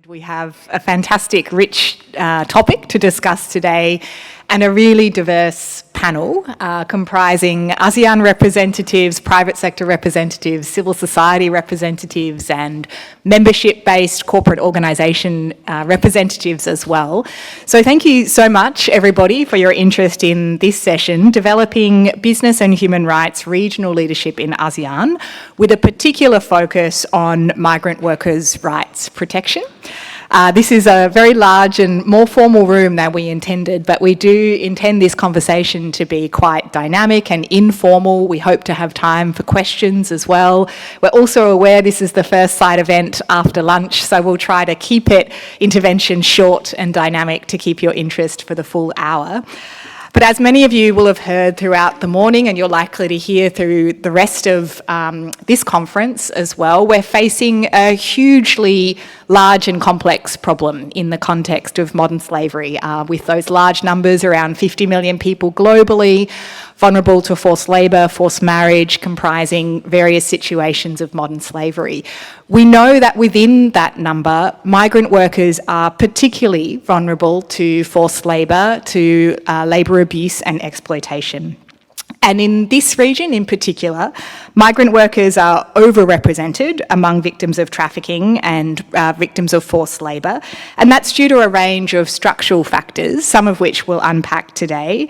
We have a fantastic, rich topic to discuss today and a really diverse panel comprising ASEAN representatives, private sector representatives, civil society representatives and membership-based corporate organisation representatives as well. So thank you so much, everybody, for your interest in this session, Developing Business and Human Rights Regional Leadership in ASEAN, with a particular focus on migrant workers' rights protection. This is a very large and more formal room than we intended, but we do intend this conversation to be quite dynamic and informal. We hope to have time for questions as well. We're also aware this is the first side event after lunch, so we'll try to keep intervention short and dynamic to keep your interest for the full hour. But as many of you will have heard throughout the morning, and you're likely to hear through the rest of this conference as well, we're facing a hugely large and complex problem in the context of modern slavery, with those large numbers, around 50 million people globally, vulnerable to forced labour, forced marriage, comprising various situations of modern slavery. We know that within that number, migrant workers are particularly vulnerable to forced labour, to labour abuse and exploitation. And in this region in particular, migrant workers are overrepresented among victims of trafficking and victims of forced labour. And that's due to a range of structural factors, some of which we'll unpack today,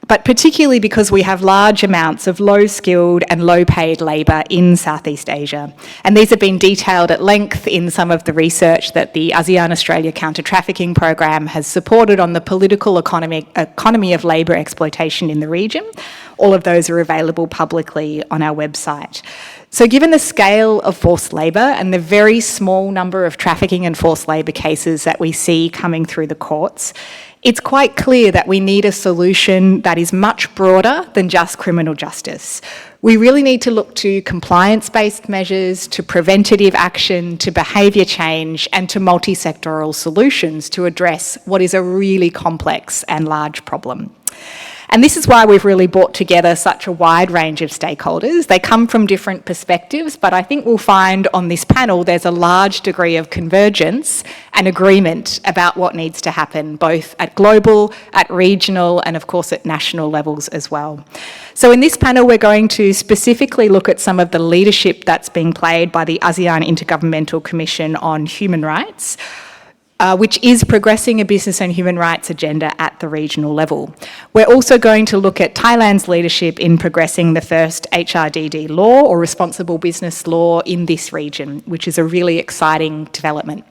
but particularly because we have large amounts of low-skilled and low-paid labour in Southeast Asia. And these have been detailed at length in some of the research that the ASEAN-Australia Counter Trafficking program has supported on the political economy of labour exploitation in the region. All of those are available publicly on our website. So given the scale of forced labour and the very small number of trafficking and forced labour cases that we see coming through the courts, it's quite clear that we need a solution that is much broader than just criminal justice. We really need to look to compliance-based measures, to preventative action, to behaviour change, and to multi-sectoral solutions to address what is a really complex and large problem. And this is why we've really brought together such a wide range of stakeholders. They come from different perspectives, but I think we'll find on this panel there's a large degree of convergence and agreement about what needs to happen, both at global, at regional, and of course at national levels as well. So in this panel, we're going to specifically look at some of the leadership that's being played by the ASEAN Intergovernmental Commission on Human Rights, which is progressing a business and human rights agenda at the regional level. We're also going to look at Thailand's leadership in progressing the first HRDD law, or responsible business law, in this region, which is a really exciting development.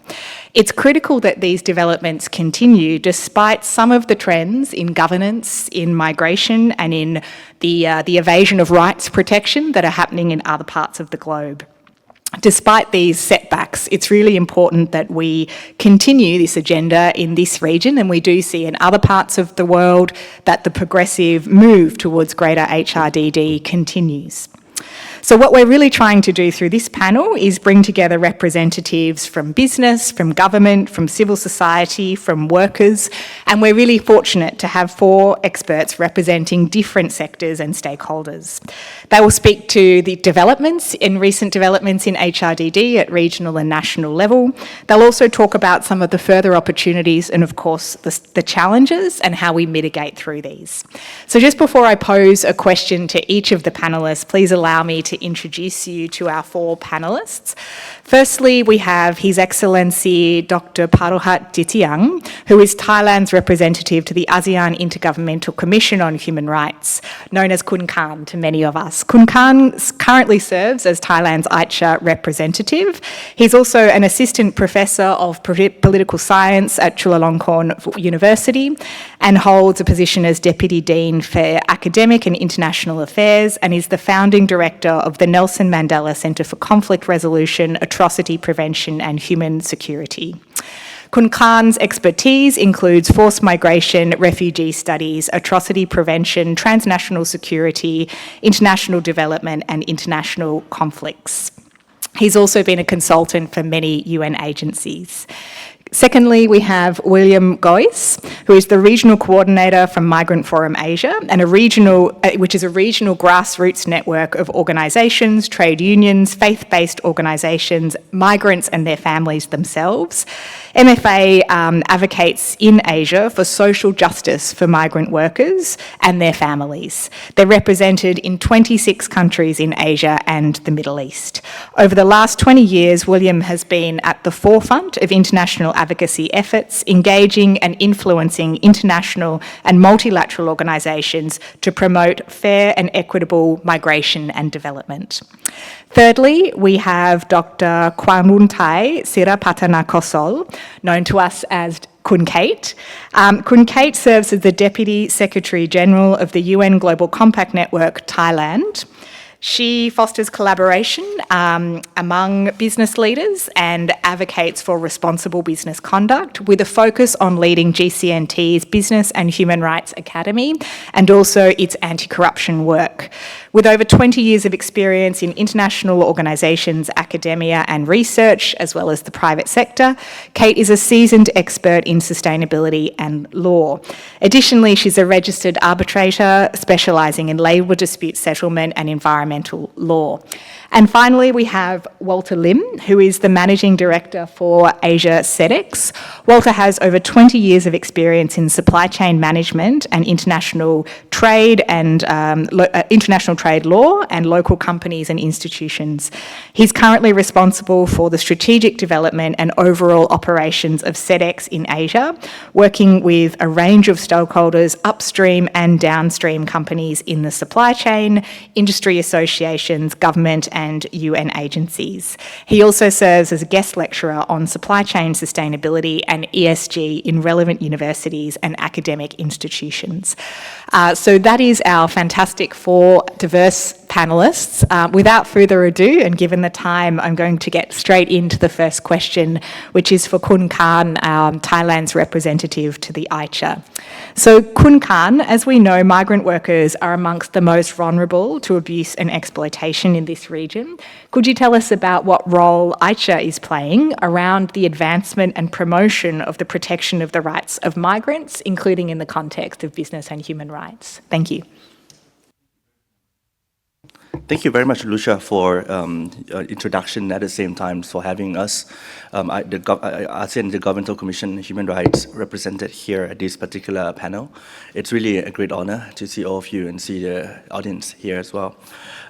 It's critical that these developments continue despite some of the trends in governance, in migration, and in the evasion of rights protection that are happening in other parts of the globe. Despite these setbacks, it's really important that we continue this agenda in this region, and we do see in other parts of the world that the progressive move towards greater HRDD continues. So what we're really trying to do through this panel is bring together representatives from business, from government, from civil society, from workers, and we're really fortunate to have 4 experts representing different sectors and stakeholders. They will speak to the recent developments in HRDD at regional and national level. They'll also talk about some of the further opportunities and, of course, the challenges and how we mitigate through these. So just before I pose a question to each of the panellists, please allow me to introduce you to our 4 panellists. Firstly, we have His Excellency Dr. Paruhat Jitiang, who is Thailand's representative to the ASEAN Intergovernmental Commission on Human Rights, known as Kun Khan to many of us. Kun Khan currently serves as Thailand's AICHR representative. He's also an assistant professor of political science at Chulalongkorn University and holds a position as Deputy Dean for Academic and International Affairs, and is the founding director of the Nelson Mandela Centre for Conflict Resolution, Atrocity Prevention and Human Security. Kun Khan's expertise includes forced migration, refugee studies, atrocity prevention, transnational security, international development and international conflicts. He's also been a consultant for many UN agencies. Secondly, we have William Goyce, who is the Regional Coordinator from Migrant Forum Asia, and which is a regional grassroots network of organisations, trade unions, faith-based organisations, migrants and their families themselves. MFA advocates in Asia for social justice for migrant workers and their families. They're represented in 26 countries in Asia and the Middle East. Over the last 20 years, William has been at the forefront of international advocacy efforts, engaging and influencing international and multilateral organisations to promote fair and equitable migration and development. Thirdly, we have Dr. Kwanuntai Sirapatanakosol, known to us as Kun Kate. Kun Kate serves as the Deputy Secretary General of the UN Global Compact Network Thailand. She fosters collaboration among business leaders and advocates for responsible business conduct with a focus on leading GCNT's Business and Human Rights Academy and also its anti-corruption work. With over 20 years of experience in international organisations, academia and research, as well as the private sector, Kate is a seasoned expert in sustainability and law. Additionally, she's a registered arbitrator specialising in labour dispute settlement and environmental law. And finally, we have Walter Lim, who is the Managing Director for Asia Sedex. Walter has over 20 years of experience in supply chain management and international trade law and local companies and institutions. He's currently responsible for the strategic development and overall operations of Sedex in Asia, working with a range of stakeholders upstream and downstream companies in the supply chain, industry associations, government and UN agencies. He also serves as a guest lecturer on supply chain sustainability and ESG in relevant universities and academic institutions. So that is our fantastic four diverse panellists. Without further ado, and given the time, I'm going to get straight into the first question, which is for Kun Khan, Thailand's representative to the AICHR. So Kun Khan, as we know, migrant workers are amongst the most vulnerable to abuse and exploitation in this region. Could you tell us about what role AICHR is playing around the advancement and promotion of the protection of the rights of migrants, including in the context of business and human rights? Thank you. Thank you very much, Lucia, for introduction, at the same time for having us, the ASEAN Intergovernmental Commission Human Rights represented here at this particular panel. It's really a great honor to see all of you and see the audience here as well.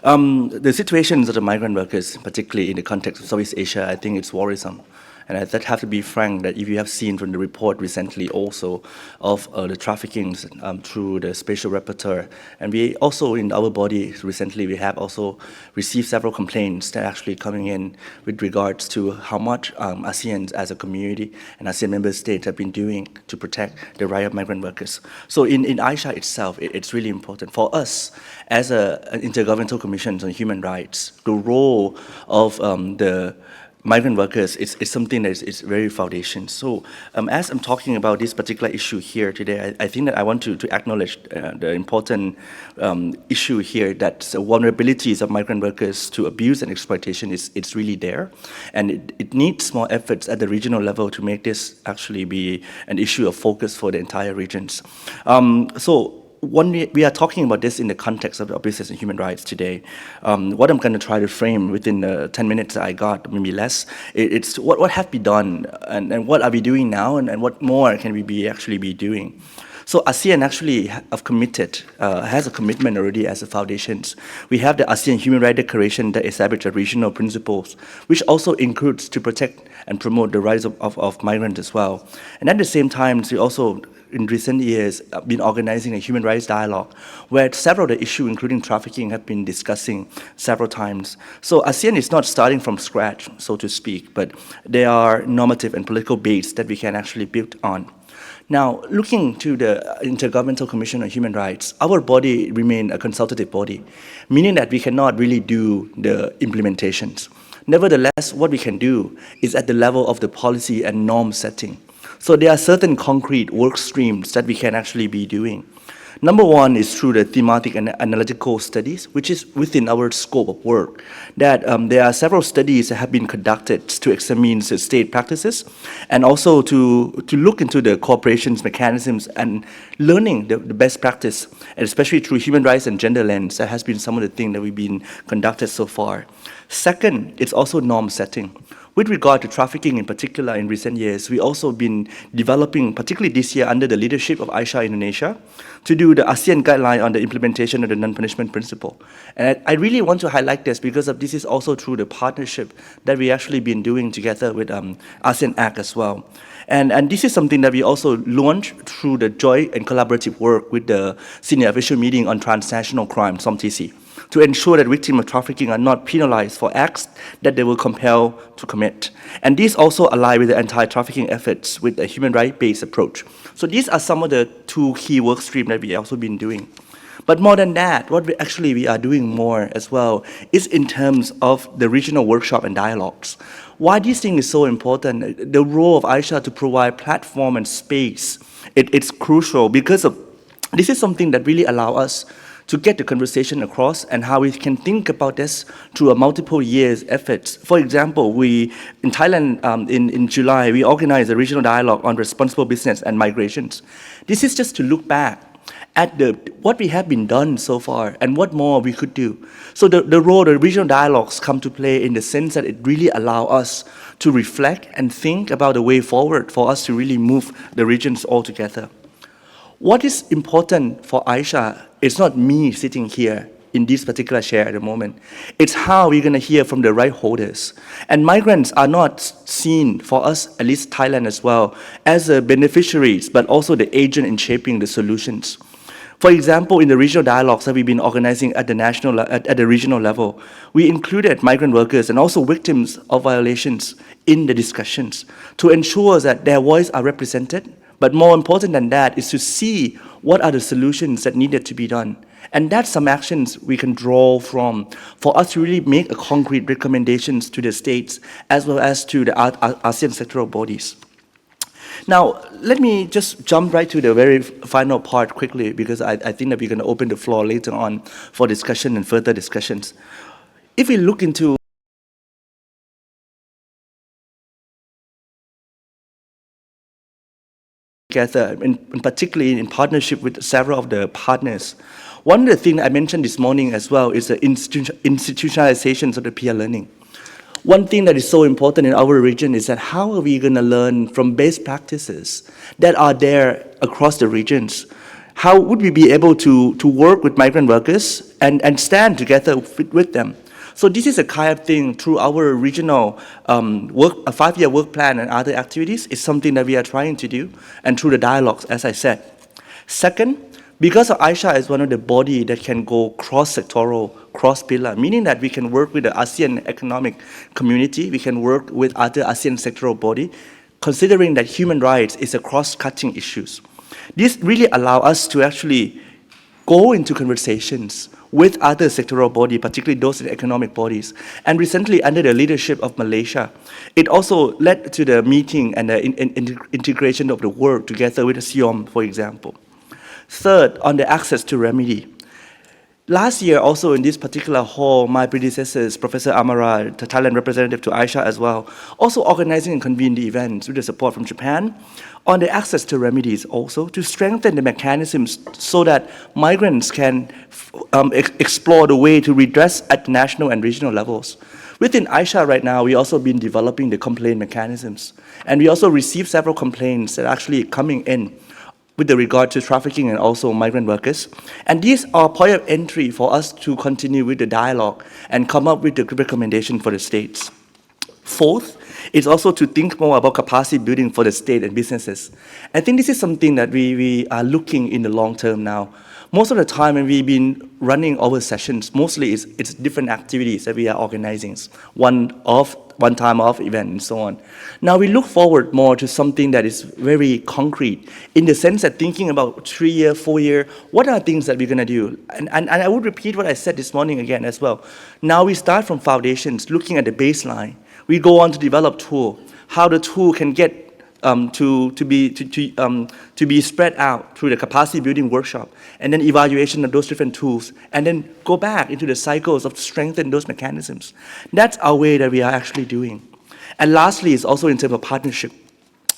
The situations of the migrant workers, particularly in the context of Southeast Asia, I think it's worrisome. And I have to be frank that if you have seen from the report recently also of the trafficking through the spatial rapporteur, and we also in our body recently we have also received several complaints that are actually coming in with regards to how much ASEAN as a community and ASEAN member states have been doing to protect the right of migrant workers. So in AICHR itself, it's really important for us as an Intergovernmental Commission on Human Rights, the role of the migrant workers is something that is very foundation. So as I'm talking about this particular issue here today, I think that I want to acknowledge the important issue here that the vulnerabilities of migrant workers to abuse and exploitation it's really there. And it needs more efforts at the regional level to make this actually be an issue of focus for the entire regions. When we are talking about this in the context of business and human rights today, what I'm going to try to frame within the 10 minutes that I got, maybe less, it's what have been done and what are we doing now and what more can we actually be doing. So ASEAN actually has a commitment already as a foundation. We have the ASEAN Human Rights Declaration that establishes regional principles, which also includes to protect and promote the rights of migrants as well. And at the same time, we also in recent years been organizing a human rights dialogue where several of the issues, including trafficking, have been discussing several times. So ASEAN is not starting from scratch, so to speak, but there are normative and political base that we can actually build on. Now, looking to the Intergovernmental Commission on Human Rights, our body remains a consultative body, meaning that we cannot really do the implementations. Nevertheless, what we can do is at the level of the policy and norm setting. So there are certain concrete work streams that we can actually be doing. Number one is through the thematic and analytical studies, which is within our scope of work. That there are several studies that have been conducted to examine the state practices and also to look into the cooperation mechanisms and learning the best practice, and especially through human rights and gender lens. That has been some of the things that we've been conducted so far. Second, it's also norm setting. With regard to trafficking in particular in recent years, we also been developing, particularly this year under the leadership of AICHR Indonesia, to do the ASEAN guideline on the implementation of the non-punishment principle. And I really want to highlight this because this is also through the partnership that we actually been doing together with ASEAN ACT as well. And this is something that we also launched through the joint and collaborative work with the Senior Official Meeting on Transnational Crime, SOMTC, to ensure that victims of trafficking are not penalized for acts that they were compelled to commit. And these also align with the anti-trafficking efforts with a human rights-based approach. So these are some of the two key work streams that we also been doing. But more than that, what we are doing more as well is in terms of the regional workshop and dialogues. Why this thing is so important, the role of AICHR to provide platform and space, it's crucial because this is something that really allows us to get the conversation across and how we can think about this through a multiple years efforts. For example, in Thailand, in July, we organized a regional dialogue on responsible business and migrations. This is just to look back at what we have been done so far and what more we could do. So the role the regional dialogues come to play in the sense that it really allows us to reflect and think about the way forward for us to really move the regions all together. What is important for AICHR is not me sitting here in this particular chair at the moment. It's how we're going to hear from the right holders. And migrants are not seen, for us, at least Thailand as well, as the beneficiaries, but also the agent in shaping the solutions. For example, in the regional dialogues that we've been organizing at the regional level, we included migrant workers and also victims of violations in the discussions to ensure that their voices are represented. But more important than that is to see what are the solutions that needed to be done. And that's some actions we can draw from for us to really make a concrete recommendations to the states as well as to the ASEAN sectoral bodies. Now, let me just jump right to the very final part quickly because I think that we're going to open the floor later on for discussion and further discussions. If we look into together, and particularly in partnership with several of the partners. One of the things I mentioned this morning as well is the institutionalizations of the peer learning. One thing that is so important in our region is that how are we going to learn from best practices that are there across the regions? How would we be able to work with migrant workers and stand together with them? So this is a kind of thing through our regional a 5-year work plan and other activities is something that we are trying to do, and through the dialogues, as I said. Second, because AICHR is one of the body that can go cross-sectoral, cross-pillar, meaning that we can work with the ASEAN economic community, we can work with other ASEAN sectoral body, considering that human rights is a cross-cutting issues. This really allows us to actually go into conversations with other sectoral bodies, particularly those in economic bodies. And recently, under the leadership of Malaysia, it also led to the meeting and the integration of the work together with the SIOM, for example. Third, on the access to remedy. Last year, also in this particular hall, my predecessors, Professor Amara, the Thailand representative to AICHR as well, also organizing and convened the events with the support from Japan on the access to remedies also to strengthen the mechanisms so that migrants can explore the way to redress at national and regional levels. Within AICHR right now, we also been developing the complaint mechanisms. And we also received several complaints that are actually coming in with regard to trafficking and also migrant workers. And these are point of entry for us to continue with the dialogue and come up with the recommendation for the states. Fourth is also to think more about capacity building for the state and businesses. I think this is something that we are looking in the long term now. Most of the time when we've been running our sessions, mostly it's different activities that we are organizing, one time off event and so on. Now we look forward more to something that is very concrete in the sense that thinking about 3-year, 4-year, what are things that we're going to do? And I would repeat what I said this morning again as well. Now we start from foundations, looking at the baseline. We go on to develop tool, how the tool can get to be spread out through the capacity building workshop, and then evaluation of those different tools, and then go back into the cycles of strengthen those mechanisms. That's our way that we are actually doing. And lastly, is also in terms of partnership.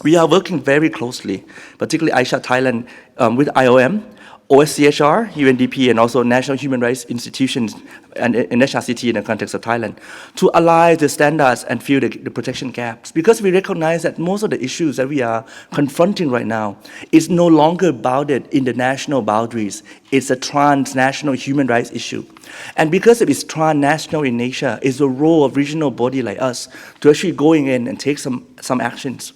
We are working very closely, particularly AICHR Thailand, with IOM, OSCHR, UNDP, and also National Human Rights Institutions and NHRCT in the context of Thailand, to align the standards and fill the protection gaps. Because we recognize that most of the issues that we are confronting right now is no longer bounded in the national boundaries. It's a transnational human rights issue. And because it is transnational in nature, it's the role of regional body like us to actually going in and take some actions.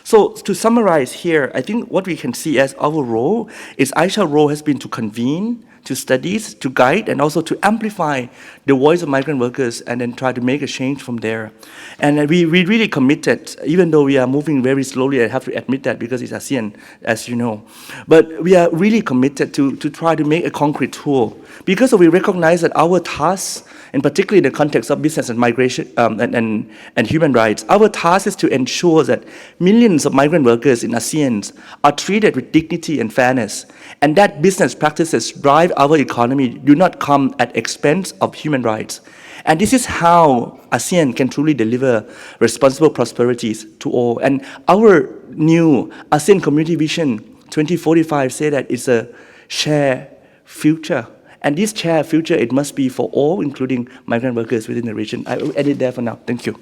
So to summarize here, I think what we can see as our role is AICHR's role has been to convene, to studies, to guide, and also to amplify the voice of migrant workers and then try to make a change from there. And we really committed, even though we are moving very slowly, I have to admit that because it's ASEAN, as you know. But we are really committed to try to make a concrete tool because we recognize that our tasks, and particularly in the context of business and migration and human rights, our task is to ensure that millions of migrant workers in ASEAN are treated with dignity and fairness, and that business practices drive our economy do not come at expense of human rights. And this is how ASEAN can truly deliver responsible prosperities to all. And our new ASEAN Community Vision 2045 say that it's a shared future. And this shared future, it must be for all, including migrant workers within the region. I will end it there for now. Thank you.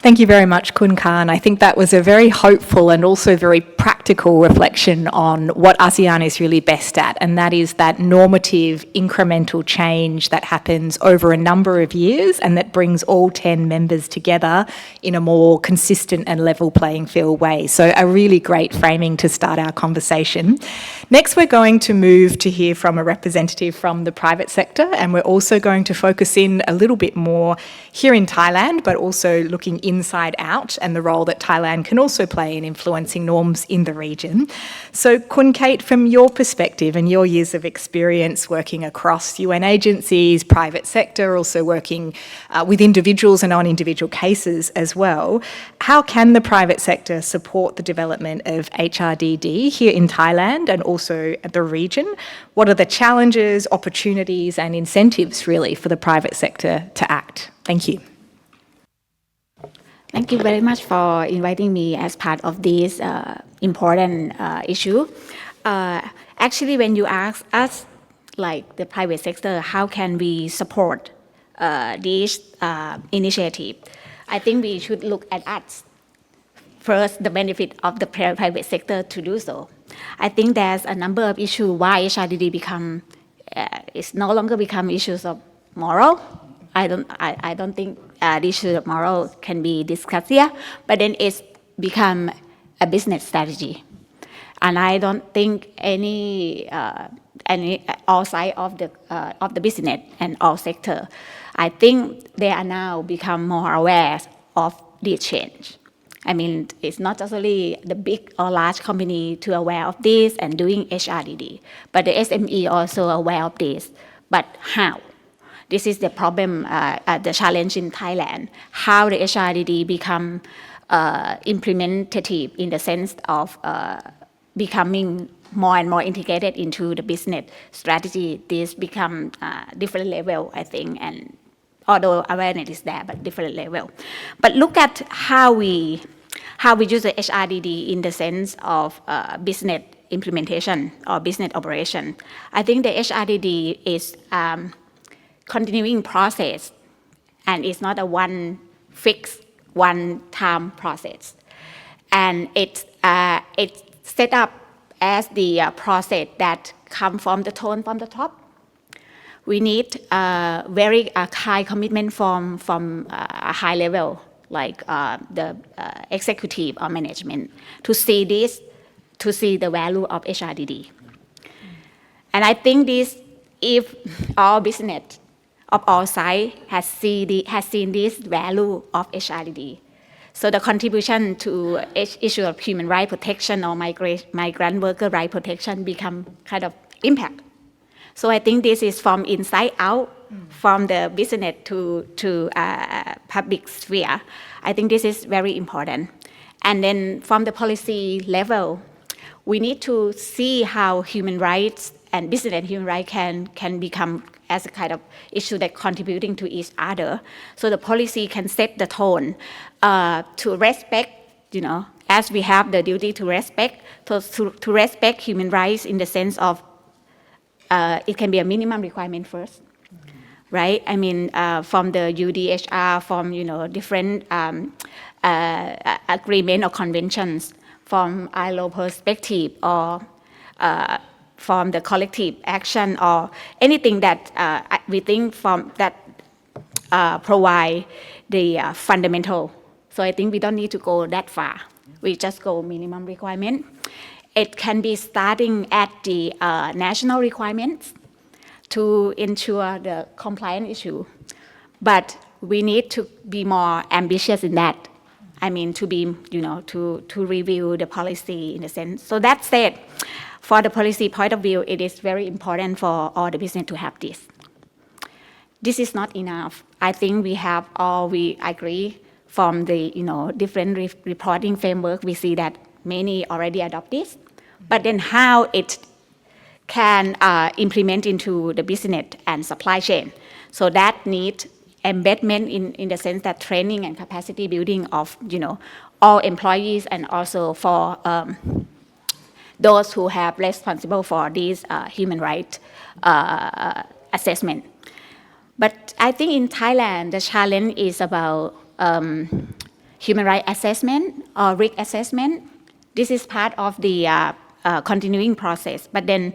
Thank you very much, Kun Khan. I think that was a very hopeful and also very practical reflection on what ASEAN is really best at, and that is that normative, incremental change that happens over a number of years and that brings all 10 members together in a more consistent and level playing field way. So a really great framing to start our conversation. Next, we're going to move to hear from a representative from the private sector, and we're also going to focus in a little bit more here in Thailand, but also looking inside out and the role that Thailand can also play in influencing norms in the region. So Kun Kate, from your perspective and your years of experience working across UN agencies, private sector, also working with individuals and on individual cases as well, how can the private sector support the development of HRDD here in Thailand and also the region? What are the challenges, opportunities and incentives really for the private sector to act? Thank you. Thank you very much for inviting me as part of this important issue. Actually, when you ask us, like the private sector, how can we support this initiative? I think we should look at us first, the benefit of the private sector to do so. I think there's a number of issues why HRDD it's no longer become issues of moral. I don't think the issue of moral can be discussed here, but then it's become a business strategy, and I don't think any all side of the business and all sector, I think they are now become more aware of this change. I mean, it's not just only the big or large company to aware of this and doing HRDD, but the SME also aware of this. But how? This is the problem, the challenge in Thailand, how the HRDD become implementative in the sense of becoming more and more integrated into the business strategy. This become different level, I think, and although awareness is there, but different level. But look at how we use the HRDD in the sense of business implementation or business operation. I think the HRDD is continuing process, and it's not a one fixed, one-time process. And it's set up as the process that come from the tone from the top. We need very high commitment from a high level, like the executive or management, to see this, to see the value of HRDD. And I think this, if our business of all sides has seen this value of HRDD. So the contribution to issue of human rights protection or migrant worker rights protection become kind of impact. So I think this is from inside out from the business to public sphere. I think this is very important. And then from the policy level, we need to see how human rights and business and human rights can become as a kind of issue that contributing to each other. So the policy can set the tone to respect, as we have the duty to respect, to respect human rights in the sense of it can be a minimum requirement first, right? I mean, from the UDHR, from different agreement or conventions, from ILO perspective, or from the collective action, or anything that we think from that provide the fundamental. So I think we don't need to go that far. We just go minimum requirement. It can be starting at the national requirements to ensure the compliance issue. But we need to be more ambitious in that. I mean, to be, to review the policy in a sense. So that said, for the policy point of view, it is very important for all the business to have this. This is not enough. I think we agree from the, different reporting framework, we see that many already adopt this. But then how it can implement into the business and supply chain. So that needs embedment in the sense that training and capacity building of all employees, and also for those who have responsible for these human rights assessment. But I think in Thailand the challenge is about human rights assessment or risk assessment. This is part of the continuing process. But then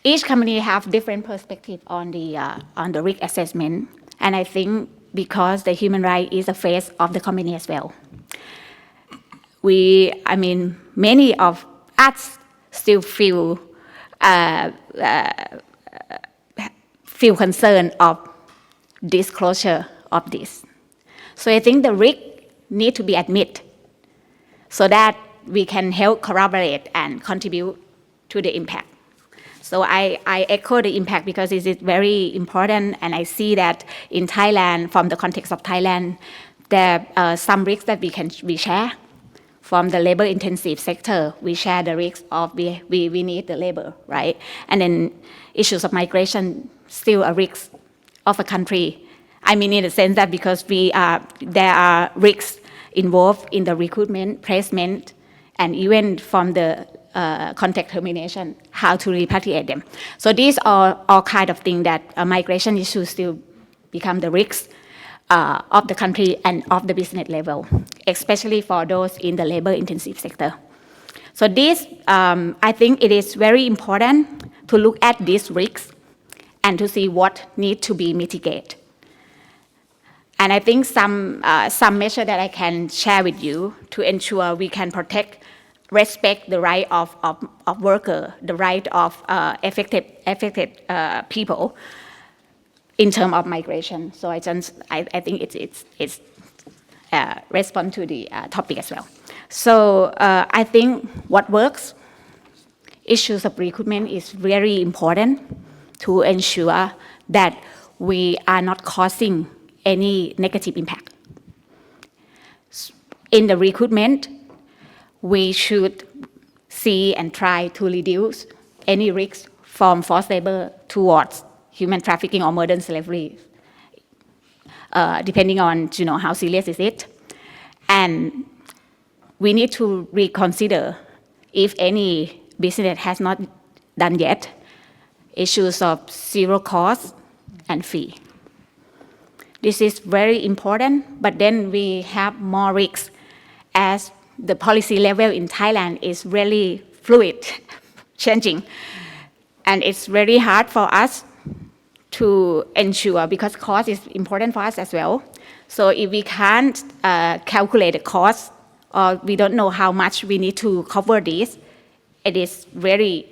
each company have different perspective on the risk assessment, and I think because the human right is a face of the company as well. Many of us still feel concerned of disclosure of this. So I think the risk need to be admitted so that we can help corroborate and contribute to the impact. So I echo the impact because it is very important, and I see that in Thailand, from the context of Thailand, there are some risks that we share. From the labor-intensive sector, we share the risks of we need the labor, right? And then issues of migration, still a risk of a country. I mean, in the sense that because there are risks involved in the recruitment, placement, and even from the contact termination, how to repatriate them. So these are all kind of things that migration issues still become the risks of the country and of the business level, especially for those in the labor-intensive sector. So this, I think it is very important to look at these risks and to see what needs to be mitigated. And I think some measure that I can share with you to ensure we can respect the right of worker, the right of affected people in terms of migration. So I think it's respond to the topic as well. So I think what works, issues of recruitment is very important to ensure that we are not causing any negative impact. In the recruitment, we should see and try to reduce any risks from forced labor towards human trafficking or modern slavery, depending on how serious is it. And we need to reconsider, if any business has not done yet, issues of zero cost and fee. This is very important, but then we have more risks as the policy level in Thailand is really fluid, changing. And it's very hard for us to ensure, because cost is important for us as well. So if we can't calculate the cost, or we don't know how much we need to cover this, it is very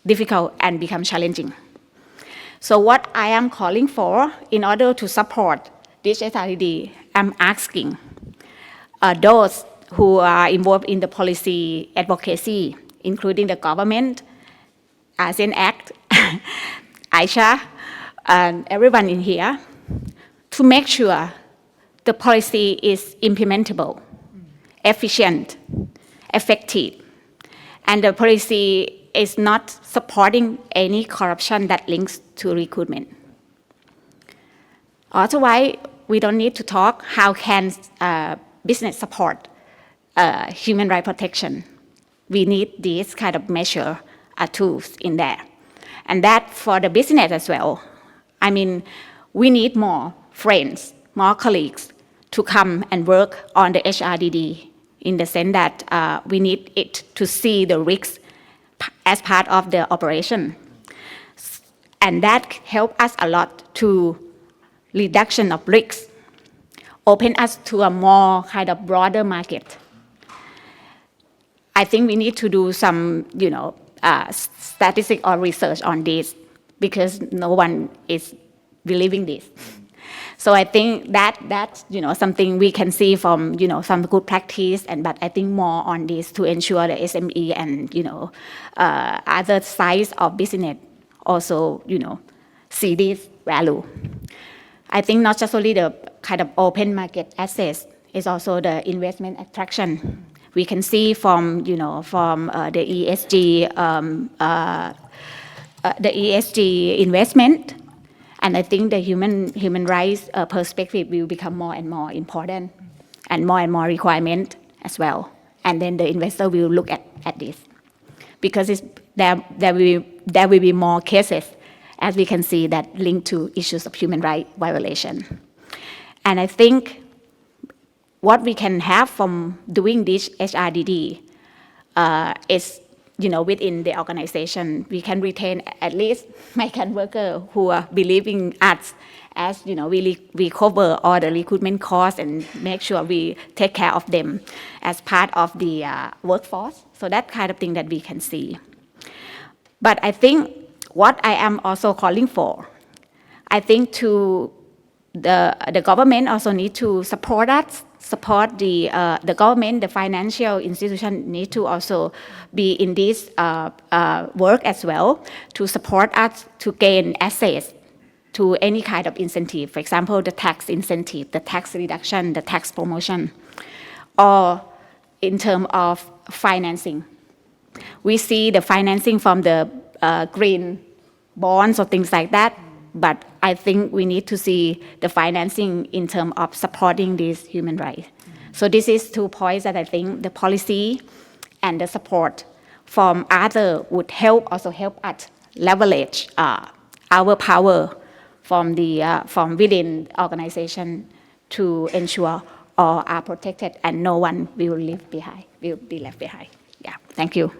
difficult and become challenging. So what I am calling for, in order to support this HRTD, I'm asking those who are involved in the policy advocacy, including the government, ASEAN Act, AICHR, and everyone in here to make sure the policy is implementable, efficient, effective, and the policy is not supporting any corruption that links to recruitment. Otherwise, we don't need to talk how can business support human rights protection. We need these kind of measure tools in there. And that for the business as well. I mean, we need more friends, more colleagues to come and work on the HRDD in the sense that we need it to see the risks as part of the operation. And that helps us a lot to reduction of risks, open us to a more kind of broader market. I think we need to do some, statistic or research on this because no one is believing this. So I think that's something we can see from some good practice, but I think more on this to ensure the SME and other sides of business also see this value. I think not just only the kind of open market access, it's also the investment attraction. We can see from the ESG investment, and I think the human rights perspective will become more and more important, and more requirement as well. And then the investor will look at this because there will be more cases, as we can see, that link to issues of human rights violation. And I think what we can have from doing this HRDD is, within the organization, we can retain at least migrant workers who are believing us as, we cover all the recruitment costs and make sure we take care of them as part of the workforce. So that kind of thing that we can see. But I think what I am also calling for, I think the government also need to support us, support the government, the financial institution need to also be in this work as well to support us to gain access to any kind of incentive. For example, the tax incentive, the tax reduction, the tax promotion, or in terms of financing. We see the financing from the green bonds or things like that, but I think we need to see the financing in terms of supporting these human rights. So this is 2 points that I think the policy and the support from other would also help us leverage our power from within organization to ensure all are protected and no one will be left behind. Yeah, thank you.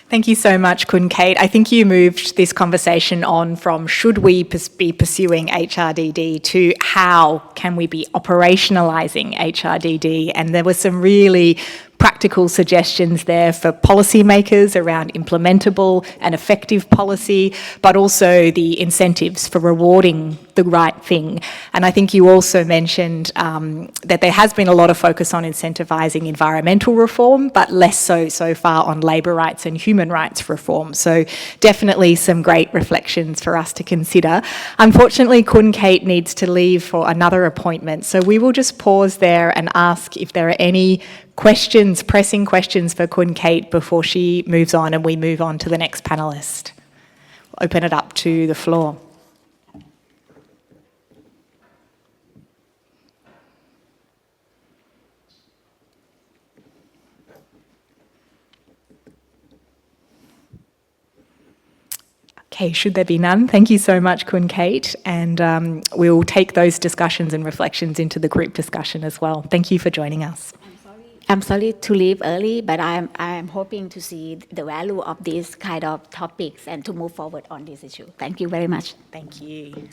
Thank you so much, Kun Kate. I think you moved this conversation on from should we be pursuing HRDD to how can we be operationalising HRDD, and there were some really practical suggestions there for policymakers around implementable and effective policy, but also the incentives for rewarding the right thing. And I think you also mentioned that there has been a lot of focus on incentivising environmental reform, but less so far on labour rights and human rights reform. So definitely some great reflections for us to consider. Unfortunately, Kun Kate needs to leave for another appointment, so we will just pause there and ask if there are any pressing questions for Kun Kate before she moves on and we move on to the next panellist. We'll open it up to the floor. Okay, should there be none, thank you so much, Kun Kate, and we'll take those discussions and reflections into the group discussion as well. Thank you for joining us. I'm sorry to leave early, but I'm hoping to see the value of these kind of topics and to move forward on this issue. Thank you very much. Thank you.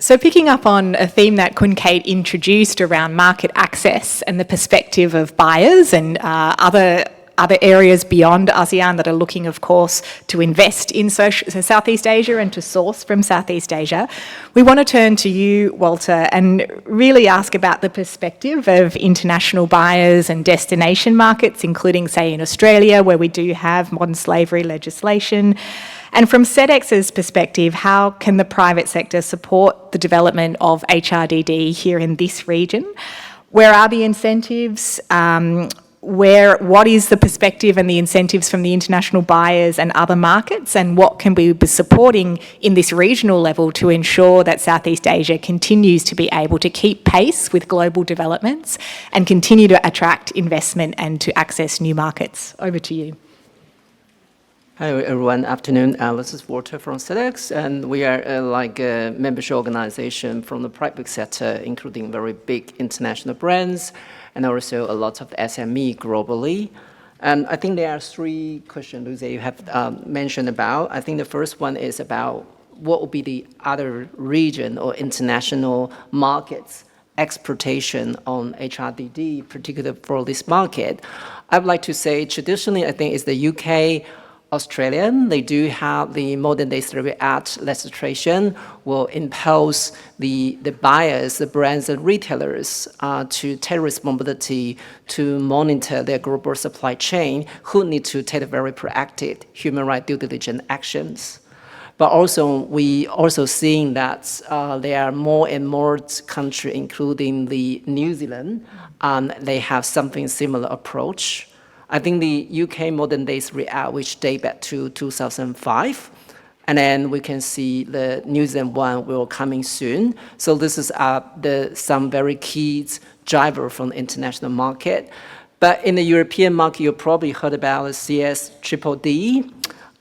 So picking up on a theme that Kun Kate introduced around market access and the perspective of buyers and other other areas beyond ASEAN that are looking, of course, to invest in Southeast Asia and to source from Southeast Asia. We want to turn to you, Walter, and really ask about the perspective of international buyers and destination markets, including, say, in Australia, where we do have modern slavery legislation. And from Sedex's perspective, how can the private sector support the development of HRDD here in this region? Where are the incentives? What is the perspective and the incentives from the international buyers and other markets? And what can we be supporting in this regional level to ensure that Southeast Asia continues to be able to keep pace with global developments and continue to attract investment and to access new markets? Over to you. Hi everyone, afternoon. This is Walter from Sedex, and we are like a membership organization from the private sector, including very big international brands and also a lot of SME globally. And I think there are three questions that you have mentioned about. I think the first one is about what will be the other region or international markets exportation on HRDD, particularly for this market. I would like to say traditionally, I think it's the UK, Australian, they do have the Modern Day Slavery Act legislation will impose the buyers, the brands and retailers to take responsibility to monitor their global supply chain who need to take very proactive human rights due diligence actions. But also, we also seeing that there are more and more countries, including the New Zealand, they have something similar approach. I think the UK Modern Day Slavery Act, which date back to 2005, and then we can see the New Zealand one will coming soon. So this is some very key driver from the international market. But in the European market, you probably heard about the CSDDD.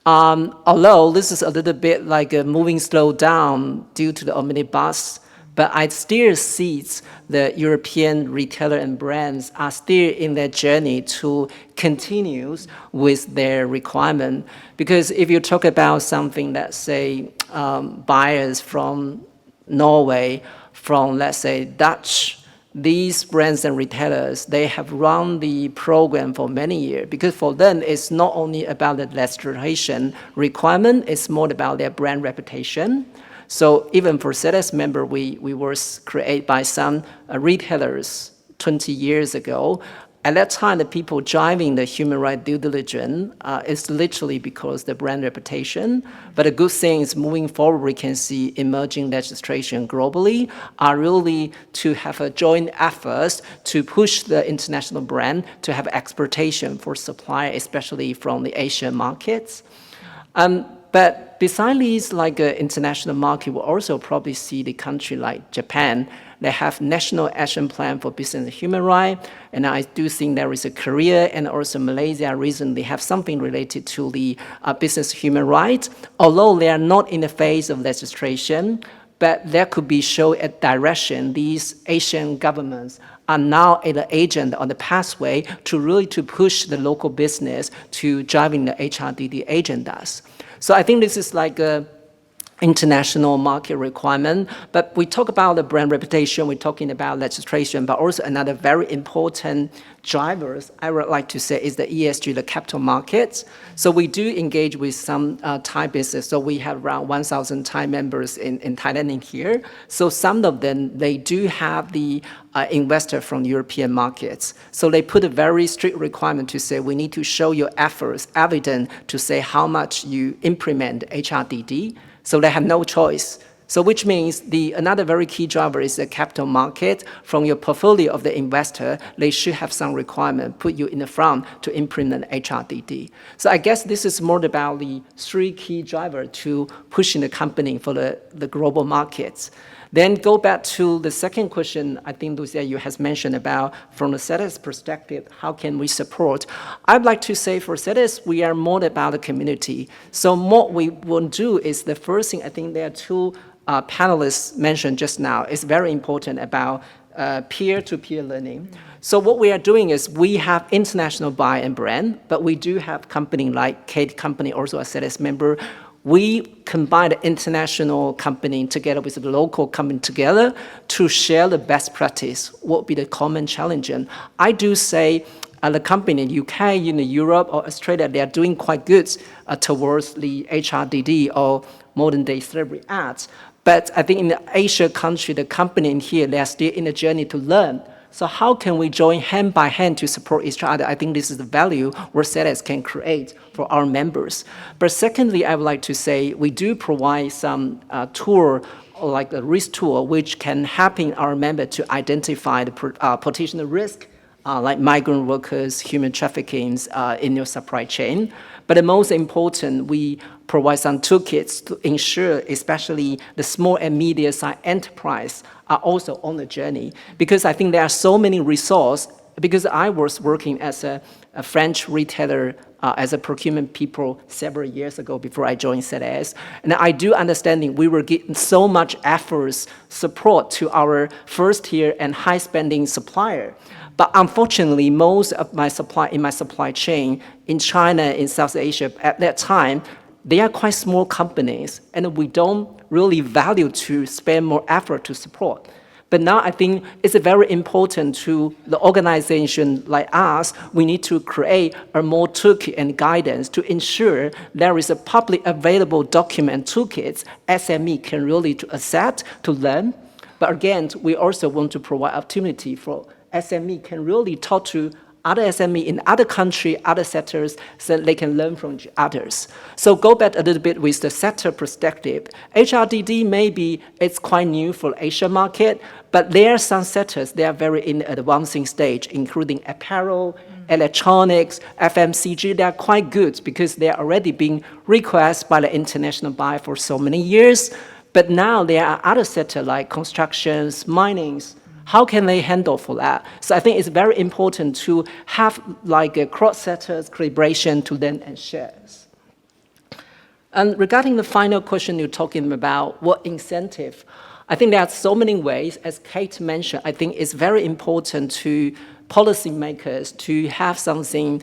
Although this is a little bit like a moving slow down due to the omnibus, but I still see the European retailer and brands are still in their journey to continue with their requirement. Because if you talk about something that say buyers from Norway, from let's say Dutch, these brands and retailers, they have run the program for many years because for them, it's not only about the legislation requirement, it's more about their brand reputation. So even for Sedex member, we were created by some retailers 20 years ago. At that time, the people driving the human rights due diligence is literally because the brand reputation. But a good thing is moving forward, we can see emerging legislation globally are really to have a joint effort to push the international brand to have exportation for supply, especially from the Asian markets. But besides these, like international market, we'll also probably see the country like Japan. They have national action plan for business and human rights. And I do think there is a Korea and also Malaysia recently have something related to the business human rights. Although they are not in the phase of legislation, but there could be show a direction. These Asian governments are now an agent on the pathway to really to push the local business to driving the HRDD agendas. So I think this is like a international market requirement, but we talk about the brand reputation, we're talking about legislation, but also another very important drivers, I would like to say, is the ESG, the capital markets. So we do engage with some Thai business. So we have around 1,000 Thai members in Thailand in here. So some of them, they do have the investor from European markets. So they put a very strict requirement to say, we need to show your efforts, evidence to say how much you implement HRDD. So they have no choice. So which means another very key driver is the capital market. From your portfolio of the investor, they should have some requirement, put you in the front to implement HRDD. So I guess this is more about the three key drivers to pushing the company for the global markets. Then go back to the second question, I think Lucia, you has mentioned about from the Sedex perspective, how can we support? I'd like to say for Sedex, we are more about the community. So what we will do is the first thing, I think there are two panelists mentioned just now, is very important about peer-to-peer learning. So what we are doing is we have international buy and brand, but we do have company like Kate company, also a Sedex member. We combine the international company together with the local company together to share the best practice, what would be the common challenge. And I do say the company in UK, in Europe or Australia, they are doing quite good towards the HRDD or modern day slavery act. But I think in the Asia country, the company in here, they are still in a journey to learn. So how can we join hand by hand to support each other? I think this is the value where Sedex can create for our members. But secondly, I would like to say we do provide some tool, like a risk tool, which can help our member to identify the potential risk, like migrant workers, human trafficking in your supply chain. But the most important, we provide some toolkits to ensure, especially the small and medium-sized enterprise are also on the journey. Because I think there are so many resources, because I was working as a French retailer as a procurement people several years ago before I joined Sedex. And I do understand we were getting so much efforts, support to our first-tier and high-spending supplier. But unfortunately, most of my supply chain in China, in South Asia, at that time, they are quite small companies, and we don't really value to spend more effort to support. But now I think it's very important to the organization like us, we need to create a more toolkit and guidance to ensure there is a public available document toolkits SME can really to accept, to learn. But again, we also want to provide opportunity for SME can really talk to other SME in other countries, other sectors, so they can learn from others. So go back a little bit with the sector perspective. HRDD maybe it's quite new for Asia market, but there are some sectors they are very in advancing stage, including apparel, electronics, FMCG. They are quite good because they are already being requested by the international buyer for so many years. But now there are other sectors like constructions, minings. How can they handle for that? So I think it's very important to have like a cross-sectors collaboration to learn and share. And regarding the final question you're talking about, what incentive? I think there are so many ways, as Kate mentioned, I think it's very important to policymakers to have something,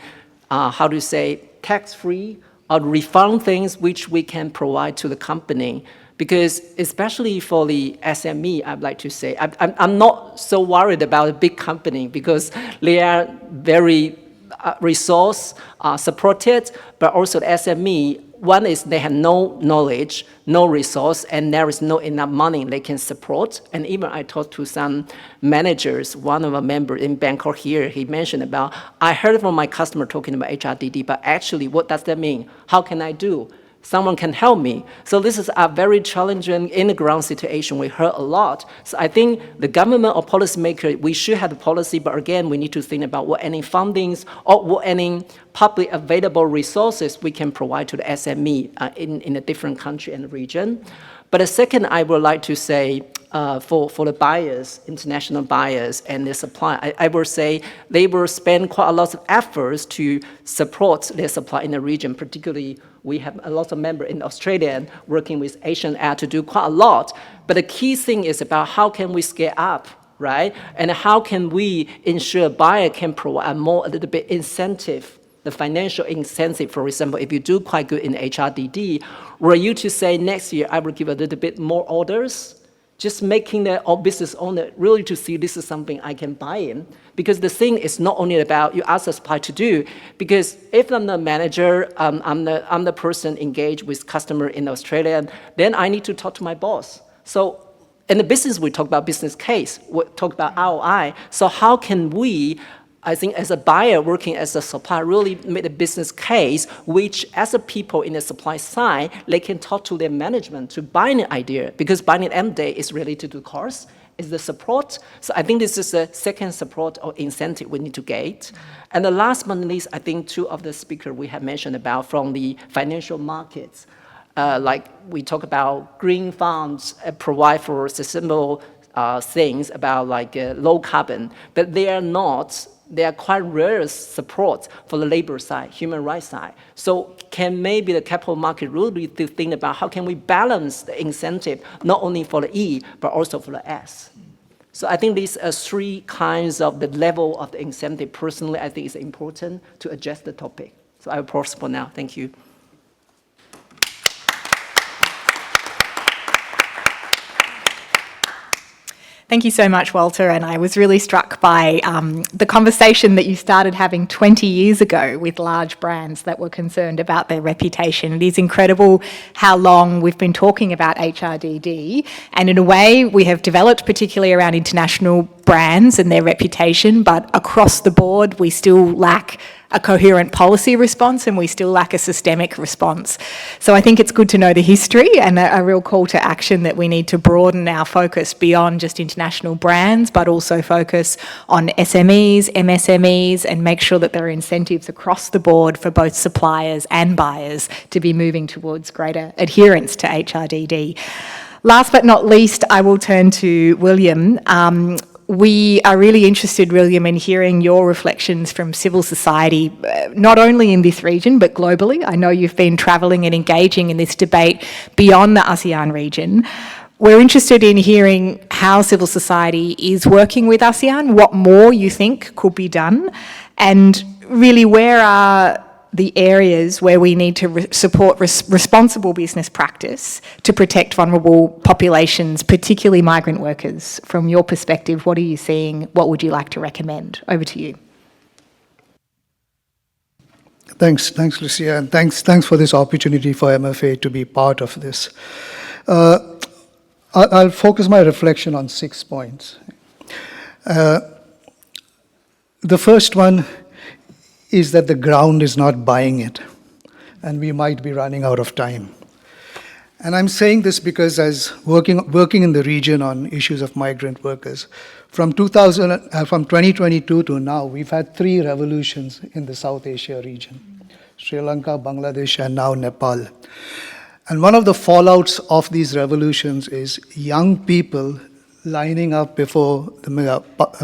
tax-free or refund things which we can provide to the company. Because especially for the SME, I'd like to say, I'm not so worried about a big company because they are very resource supported, but also the SME, one is they have no knowledge, no resource, and there is no enough money they can support. And even I talked to some managers, one of our members in Bangkok here, he mentioned about, I heard from my customer talking about HRDD, but actually what does that mean? How can I do? Someone can help me. So this is a very challenging in-the-ground situation. We heard a lot. So I think the government or policymaker, we should have the policy, but again, we need to think about what any fundings or what any public available resources we can provide to the SME in a different country and region. But the second, I would like to say, for the buyers, international buyers and the supply, I will say they will spend quite a lot of efforts to support their supply in the region. Particularly, we have a lot of members in Australia working with ASEAN-Australia to do quite a lot. But the key thing is about how can we scale up, right? And how can we ensure buyer can provide a little bit incentive, the financial incentive, for example, if you do quite good in HRDD, were you to say next year, I will give a little bit more orders, just making the business owner really to see this is something I can buy in. Because the thing is not only about you ask the supplier to do, because if I'm the manager, I'm the person engaged with customer in Australia, then I need to talk to my boss. So in the business, we talk about business case, we talk about ROI. So how can we, I think as a buyer working as a supplier, really make a business case, which as a people in the supply side, they can talk to their management to buy an idea, because buying an end day is related to cost, is the support. So I think this is a second support or incentive we need to get. And the last but not least, I think two of the speakers we have mentioned about from the financial markets, like we talk about green funds provide for sustainable things about like low carbon, but they are quite rare support for the labor side, human rights side. So can maybe the capital market really think about how can we balance the incentive, not only for the E, but also for the S. So I think these are three kinds of the level of the incentive. Personally, I think it's important to address the topic. So I will pause for now. Thank you. Thank you so much, Walter. And I was really struck by the conversation that you started having 20 years ago with large brands that were concerned about their reputation. It is incredible how long we've been talking about HRDD. And in a way, we have developed, particularly around international brands and their reputation, but across the board, we still lack a coherent policy response and we still lack a systemic response. So I think it's good to know the history and a real call to action that we need to broaden our focus beyond just international brands, but also focus on SMEs, MSMEs, and make sure that there are incentives across the board for both suppliers and buyers to be moving towards greater adherence to HRDD. Last but not least, I will turn to William. We are really interested, William, in hearing your reflections from civil society, not only in this region, but globally. I know you've been travelling and engaging in this debate beyond the ASEAN region. We're interested in hearing how civil society is working with ASEAN, what more you think could be done, and really where are the areas where we need to support responsible business practice to protect vulnerable populations, particularly migrant workers. From your perspective, what are you seeing? What would you like to recommend? Over to you. Thanks, Lucia, and thanks for this opportunity for MFA to be part of this. I'll focus my reflection on 6 points. The first one is that the ground is not buying it, and we might be running out of time. And I'm saying this because as working in the region on issues of migrant workers, from 2022 to now, we've had 3 revolutions in the South Asia region: Sri Lanka, Bangladesh, and now Nepal. And one of the fallouts of these revolutions is young people lining up before the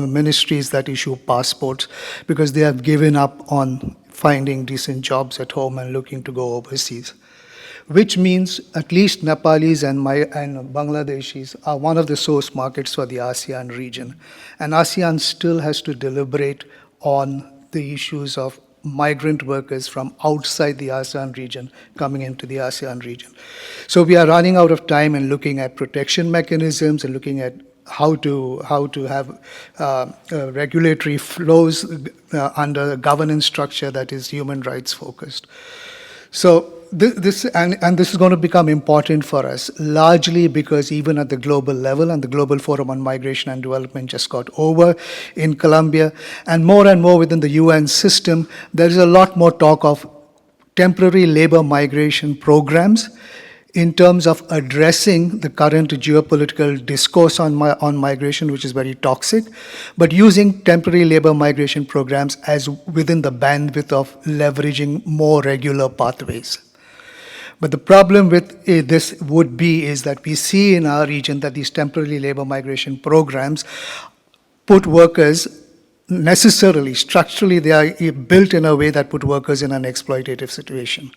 ministries that issue passports because they have given up on finding decent jobs at home and looking to go overseas. Which means at least Nepalis and Bangladeshis are one of the source markets for the ASEAN region. And ASEAN still has to deliberate on the issues of migrant workers from outside the ASEAN region coming into the ASEAN region. So we are running out of time and looking at protection mechanisms and looking at how to have regulatory flows under a governance structure that is human rights focused. So this is going to become important for us, largely because even at the global level, and the Global Forum on Migration and Development just got over in Colombia, and more within the UN system, there is a lot more talk of temporary labor migration programs in terms of addressing the current geopolitical discourse on migration, which is very toxic, but using temporary labor migration programs as within the bandwidth of leveraging more regular pathways. But the problem with this would be is that we see in our region that these temporary labor migration programs put workers necessarily, structurally, they are built in a way that put workers in an exploitative situation.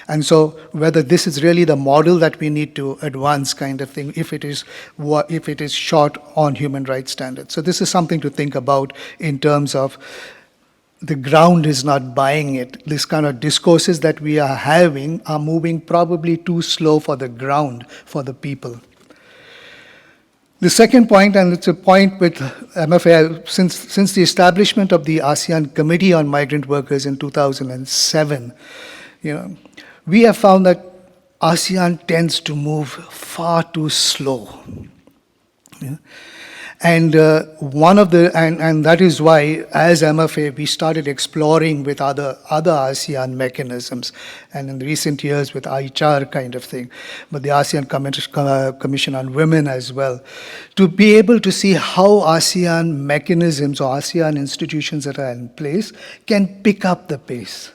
And so whether this is really the model that we need to advance kind of thing, if it is short on human rights standards. So this is something to think about in terms of the ground is not buying it. This kind of discourses that we are having are moving probably too slow for the ground, for the people. The second point, and it's a point with MFA, since the establishment of the ASEAN Committee on Migrant Workers in 2007, we have found that ASEAN tends to move far too slow. And and that is why, as MFA, we started exploring with other ASEAN mechanisms, and in the recent years with AICHR kind of thing, but the ASEAN Commission on Women as well, to be able to see how ASEAN mechanisms or ASEAN institutions that are in place can pick up the pace.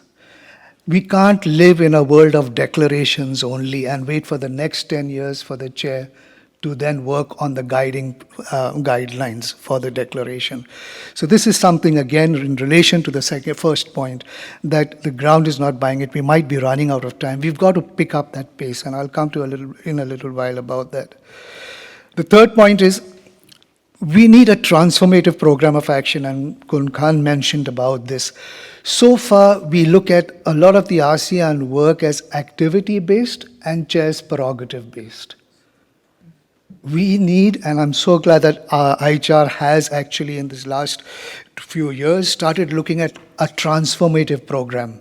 We can't live in a world of declarations only and wait for the next 10 years for the chair to then work on the guiding guidelines for the declaration. So this is something, again, in relation to the first point, that the ground is not buying it. We might be running out of time. We've got to pick up that pace, and I'll come to in a little while about that. The third point is we need a transformative program of action, and Kun Khan mentioned about this. So far, we look at a lot of the ASEAN work as activity-based and chair's prerogative-based. We need, and I'm so glad that AICHR has actually in this last few years started looking at a transformative program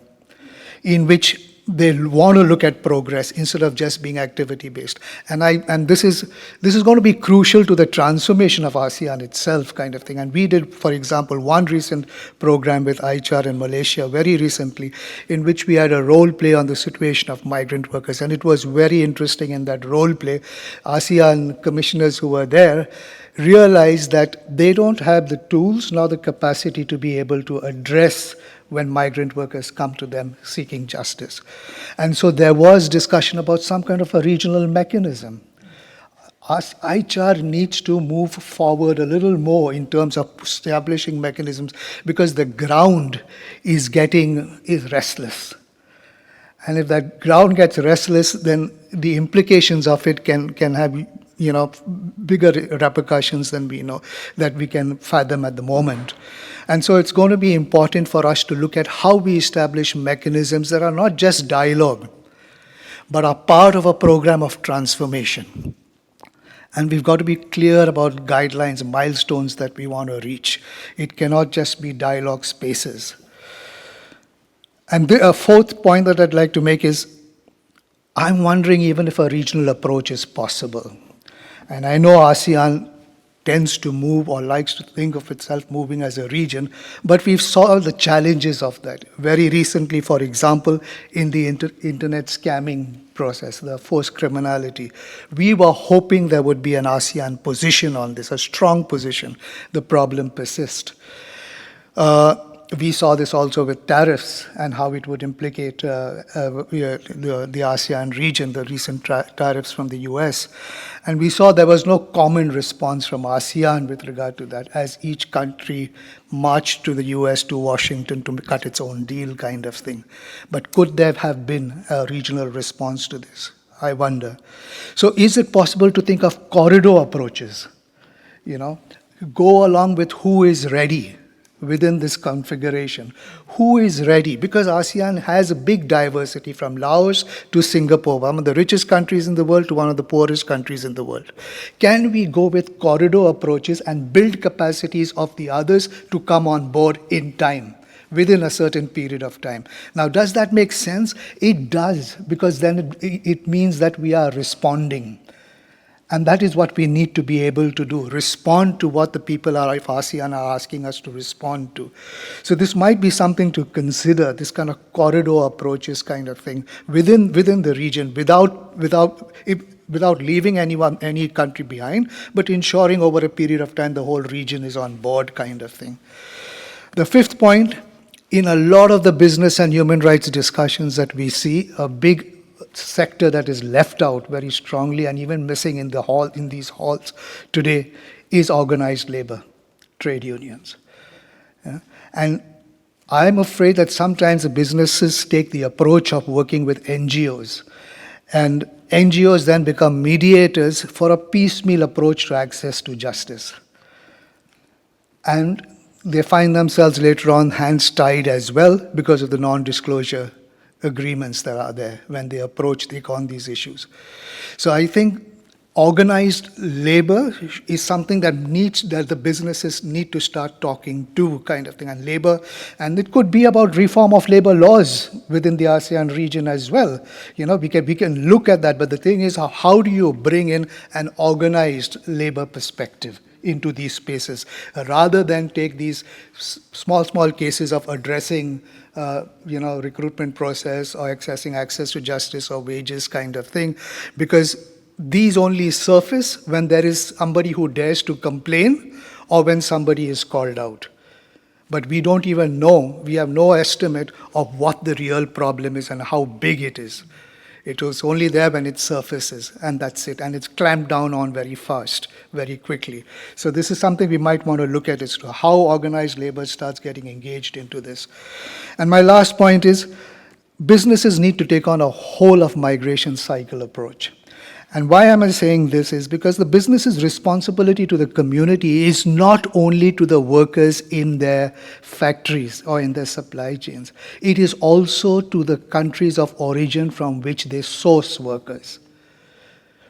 in which they want to look at progress instead of just being activity based. And this is going to be crucial to the transformation of ASEAN itself, kind of thing. And we did, for example, one recent program with AICHR in Malaysia very recently, in which we had a role play on the situation of migrant workers. And it was very interesting in that role play. ASEAN commissioners who were there realized that they don't have the tools nor the capacity to be able to address when migrant workers come to them seeking justice. And so there was discussion about some kind of a regional mechanism. AICHR needs to move forward a little more in terms of establishing mechanisms, because the ground is restless. And if that ground gets restless, then the implications of it can have bigger repercussions than we know, that we can fathom at the moment. And so it's going to be important for us to look at how we establish mechanisms that are not just dialogue, but are part of a program of transformation. And we've got to be clear about guidelines, milestones that we want to reach. It cannot just be dialogue spaces. And a fourth point that I'd like to make is, I'm wondering even if a regional approach is possible. And I know ASEAN tends to move or likes to think of itself moving as a region, but we've saw the challenges of that. Very recently, for example, in the internet scamming process, the forced criminality, we were hoping there would be an ASEAN position on this, a strong position. The problem persists. We saw this also with tariffs and how it would implicate the ASEAN region, the recent tariffs from the US. And we saw there was no common response from ASEAN with regard to that, as each country marched to the US, to Washington to cut its own deal, kind of thing. But could there have been a regional response to this? I wonder. So is it possible to think of corridor approaches? Go along with who is ready within this configuration. Who is ready? Because ASEAN has a big diversity, from Laos to Singapore, one of the richest countries in the world to one of the poorest countries in the world. Can we go with corridor approaches and build capacities of the others to come on board in time, within a certain period of time? Now, does that make sense? It does, because then it means that we are responding. And that is what we need to be able to do, respond to what the people of ASEAN are asking us to respond to. So this might be something to consider, this kind of corridor approaches kind of thing within the region, without leaving any country behind, but ensuring over a period of time the whole region is on board, kind of thing. The fifth point, in a lot of the business and human rights discussions that we see, a big sector that is left out very strongly and even missing in these halls today is organized labor, trade unions. Yeah? And I'm afraid that sometimes the businesses take the approach of working with NGOs, and NGOs then become mediators for a piecemeal approach to access to justice. And they find themselves later on hands tied as well because of the non-disclosure agreements that are there when they take on these issues. So I think organized labor is something that the businesses need to start talking to, kind of thing, and labor. And it could be about reform of labor laws within the ASEAN region as well. We can look at that, but the thing is, how do you bring in an organized labor perspective into these spaces, rather than take these small cases of addressing recruitment process or access to justice or wages, kind of thing, because these only surface when there is somebody who dares to complain or when somebody is called out. But we don't even know, we have no estimate of what the real problem is and how big it is. It was only there when it surfaces, and that's it. And it's clamped down on very fast, very quickly. So this is something we might want to look at, as to how organized labor starts getting engaged into this. And my last point is, businesses need to take on a whole of migration cycle approach. And why am I saying this is because the business's responsibility to the community is not only to the workers in their factories or in their supply chains. It is also to the countries of origin from which they source workers.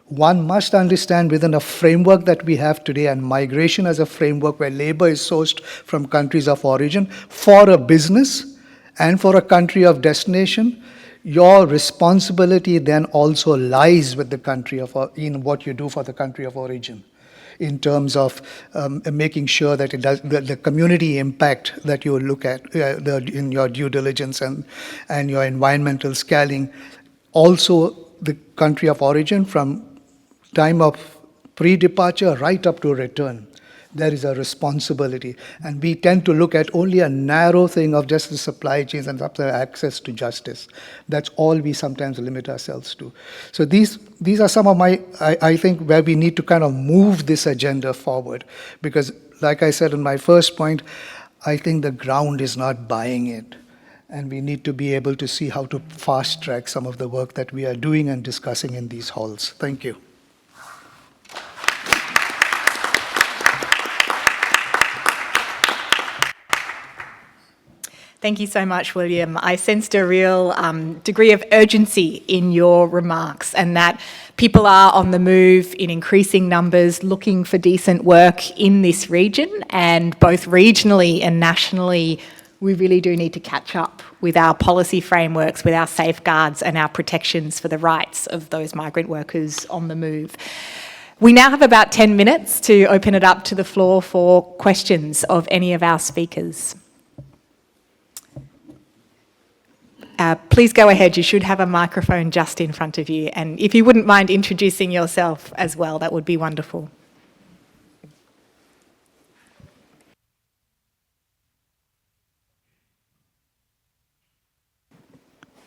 One must understand within a framework that we have today, and migration as a framework where labor is sourced from countries of origin for a business and for a country of destination, your responsibility then also lies with the country in what you do for the country of origin, in terms of making sure that it does the community impact that you look at in your due diligence and your environmental scaling. Also, the country of origin from time of pre-departure right up to return. There is a responsibility. And we tend to look at only a narrow thing of just the supply chains and access to justice. That's all we sometimes limit ourselves to. So these are some of I think, where we need to kind of move this agenda forward. Because like I said in my first point, I think the ground is not buying it. And we need to be able to see how to fast track some of the work that we are doing and discussing in these halls. Thank you. Thank you so much, William. I sensed a real degree of urgency in your remarks, and that people are on the move in increasing numbers looking for decent work in this region, and both regionally and nationally, we really do need to catch up with our policy frameworks, with our safeguards and our protections for the rights of those migrant workers on the move. We now have about 10 minutes to open it up to the floor for questions of any of our speakers. Please go ahead. You should have a microphone just in front of you. And if you wouldn't mind introducing yourself as well, that would be wonderful.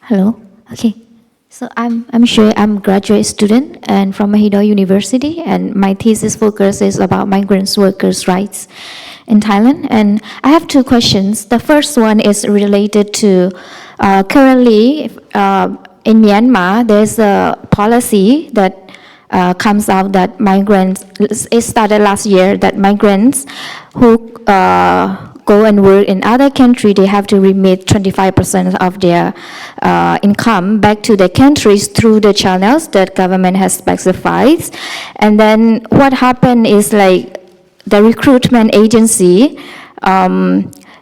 Hello. Okay. So I'm sure I'm a graduate student and from Mahidol University, and my thesis focus is about migrant workers' rights in Thailand. And I have two questions. The first one is related to currently in Myanmar, there's a policy that comes out that migrants, it started last year, that migrants who go and work in other country, they have to remit 25% of their income back to their countries through the channels that government has specified. And then what happened is like the recruitment agency,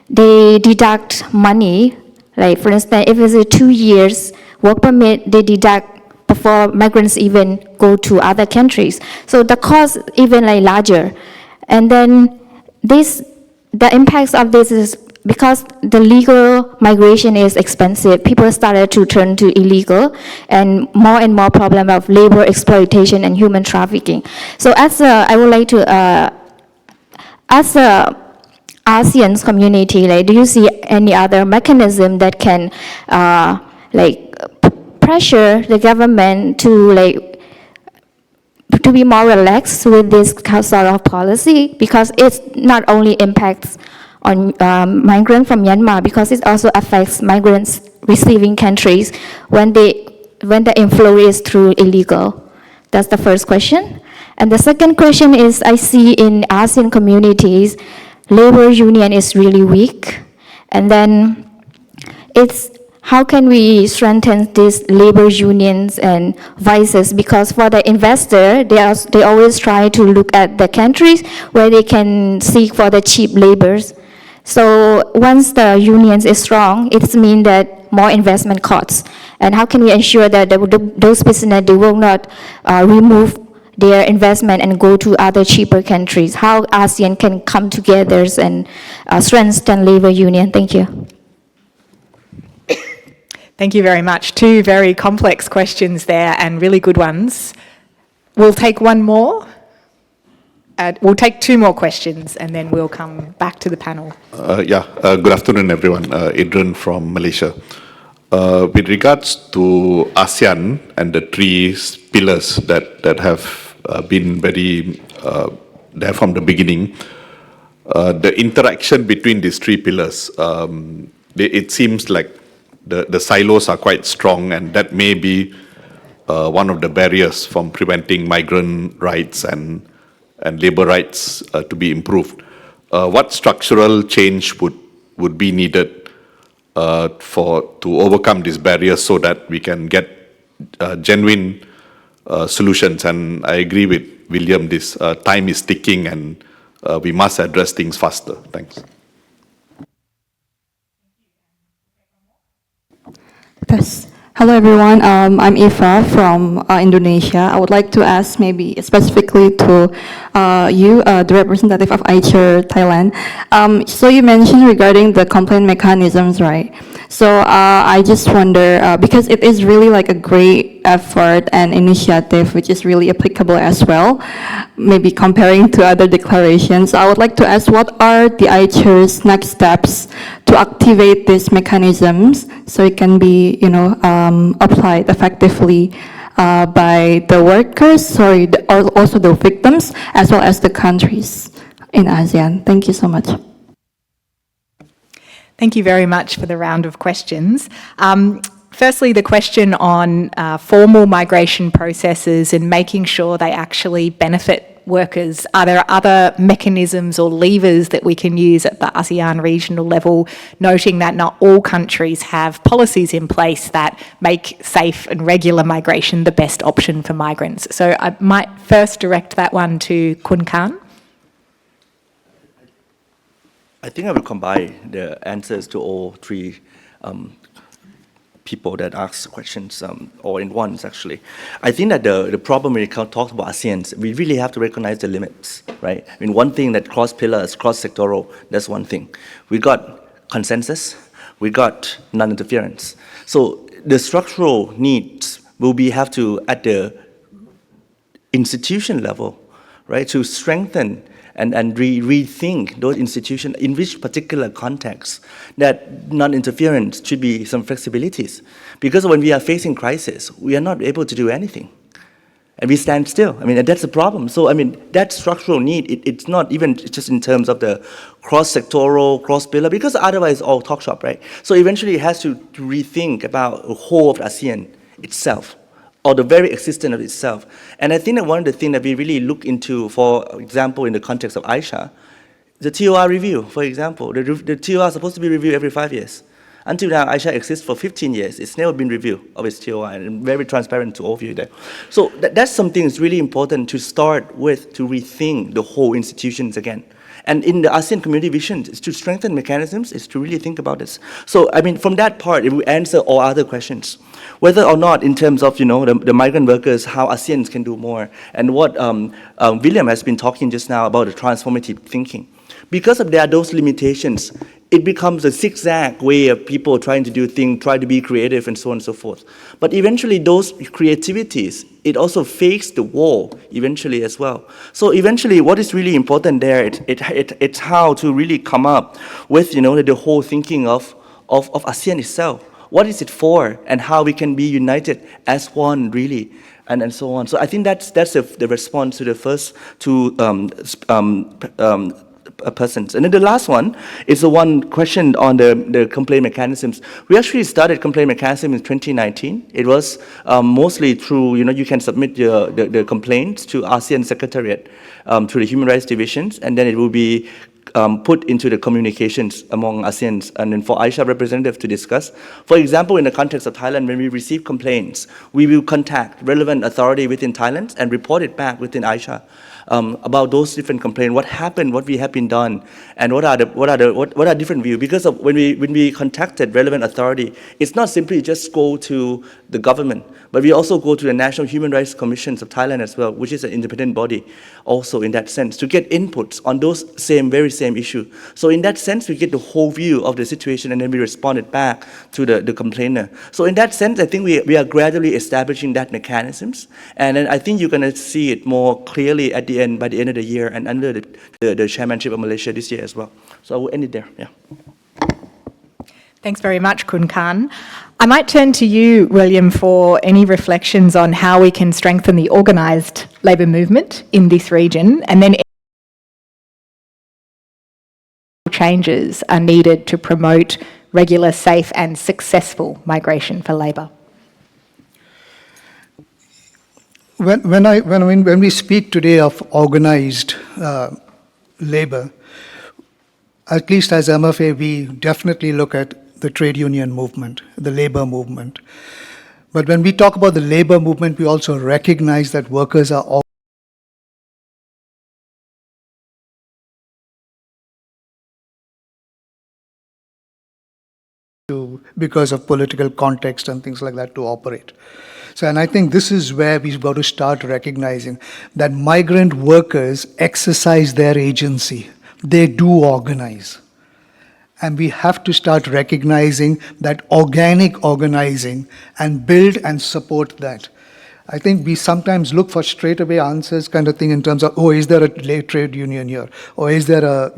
they deduct money. Like for instance, if it's a 2 years work permit, they deduct before migrants even go to other countries. So the cost even like larger. And then the impacts of this is because the legal migration is expensive, people started to turn to illegal, and more problem of labor exploitation and human trafficking. So I would like to, as a ASEAN community, like, do you see any other mechanism that can pressure the government to be more relaxed with this sort of policy, because it not only impacts on migrants from Myanmar, because it also affects migrants receiving countries when the inflow is through illegal. That's the first question. And the second question is, I see in ASEAN communities, labor union is really weak. And then how can we strengthen these labor unions and voices? Because for the investor, they always try to look at the countries where they can seek for the cheap labors. So once the unions is strong, it means that more investment costs. And how can we ensure that those business, they will not remove their investment and go to other cheaper countries? How ASEAN can come together and strengthen labor union? Thank you. Thank you very much. Two very complex questions there and really good ones. We'll take one more. We'll take two more questions and then we'll come back to the panel. Good afternoon, everyone. Adrian from Malaysia. With regards to ASEAN and the three pillars that have been very there from the beginning, the interaction between these three pillars, it seems like the silos are quite strong, and that may be one of the barriers from preventing migrant rights and labor rights to be improved. What structural change would be needed to overcome these barriers so that we can get genuine solutions. And I agree with William, this time is ticking and we must address things faster. Thanks. Yes. Hello, everyone. I'm Eva from Indonesia. I would like to ask maybe specifically to you, the representative of AICHR Thailand. So you mentioned regarding the complaint mechanisms, right? So I just wonder, because it is really like a great effort and initiative which is really applicable as well, maybe comparing to other declarations. I would like to ask, what are the AICHR's next steps to activate these mechanisms so it can be, applied effectively by the workers, or also the victims, as well as the countries in ASEAN? Thank you so much. Thank you very much for the round of questions. Firstly, the question on formal migration processes and making sure they actually benefit workers. Are there other mechanisms or levers that we can use at the ASEAN regional level, noting that not all countries have policies in place that make safe and regular migration the best option for migrants? So I might first direct that one to Khun Khan. I think I will combine the answers to all three people that asked questions, all in once, actually. I think that the problem when we talk about ASEAN, we really have to recognize the limits, right? I mean, one thing that cross-pillars, cross-sectoral, that's one thing. We got consensus, we got non-interference. So the structural needs will be have to, at the institution level, right, to strengthen and rethink those institutions in which particular context that non-interference should be some flexibilities. Because when we are facing crisis, we are not able to do anything. And we stand still. I mean, that's a problem. So, I mean, that structural need, it's not even just in terms of the cross-sectoral, cross-pillar, because otherwise it's all talk shop, right? So eventually it has to rethink about the whole of ASEAN itself, or the very existence of itself. And I think that one of the things that we really look into, for example, in the context of AICHR, the TOR review, for example. The TOR is supposed to be reviewed every 5 years. Until now, AICHR exists for 15 years. It's never been reviewed of its TOR, and very transparent to all of you there. So that's something that's really important to start with, to rethink the whole institutions again. And in the ASEAN community vision, is to strengthen mechanisms, is to really think about this. So, I mean, from that part, it will answer all other questions. Whether or not in terms of, the migrant workers, how ASEAN can do more, and what William has been talking just now about the transformative thinking. Because of those limitations, it becomes a zigzag way of people trying to do things, try to be creative, and so on and so forth. But eventually, those creativities, it also fakes the wall eventually as well. So eventually, what is really important there, it's how to really come up with, the whole thinking of ASEAN itself. What is it for, and how we can be united as one, really, and so on. So I think that's the response to the first two persons. And then the last one is the one question on the complaint mechanisms. We actually started complaint mechanism in 2019. It was mostly through, you can submit the complaints to ASEAN Secretariat through the Human Rights Divisions, and then it will be put into the communications among ASEANs, and then for AICHR representatives to discuss. For example, in the context of Thailand, when we receive complaints, we will contact relevant authority within Thailand and report it back within AICHR. About those different complaints, what happened, what we have been done, and what are different views. Because of when we contacted relevant authority, it's not simply just go to the government, but we also go to the National Human Rights Commissions of Thailand as well, which is an independent body, also in that sense, to get inputs on those very same issue. So in that sense, we get the whole view of the situation, and then we responded back to the complainer. So in that sense, I think we are gradually establishing that mechanisms, and then I think you're going to see it more clearly by the end of the year, and under the chairmanship of Malaysia this year as well. So I will end it there. Yeah. Thanks very much, Khun Khan. I might turn to you, William, for any reflections on how we can strengthen the organised labour movement in this region, and then changes are needed to promote regular, safe and successful migration for labour. When we speak today of organized labor, at least as MFA, we definitely look at the trade union movement, the labor movement. But when we talk about the labor movement, we also recognize that workers are all because of political context and things like that to operate. So, and I think this is where we've got to start recognizing that migrant workers exercise their agency. They do organize. And we have to start recognizing that organic organizing and build and support that. I think we sometimes look for straightaway answers kind of thing in terms of, oh, is there a trade union here? Or is there a,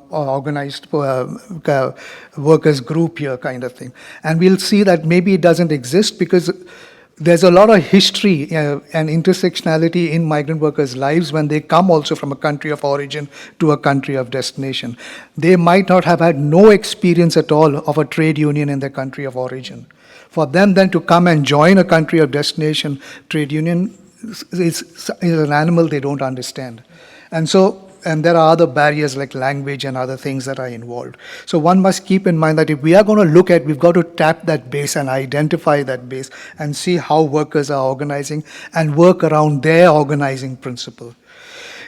organized workers group here kind of thing? And we'll see that maybe it doesn't exist because there's a lot of history and intersectionality in migrant workers' lives when they come also from a country of origin to a country of destination. They might not have had no experience at all of a trade union in their country of origin. For them then to come and join a country of destination trade union is an animal they don't understand. And there are other barriers like language and other things that are involved. So one must keep in mind that if we are going to look at, we've got to tap that base and identify that base and see how workers are organizing and work around their organizing principle.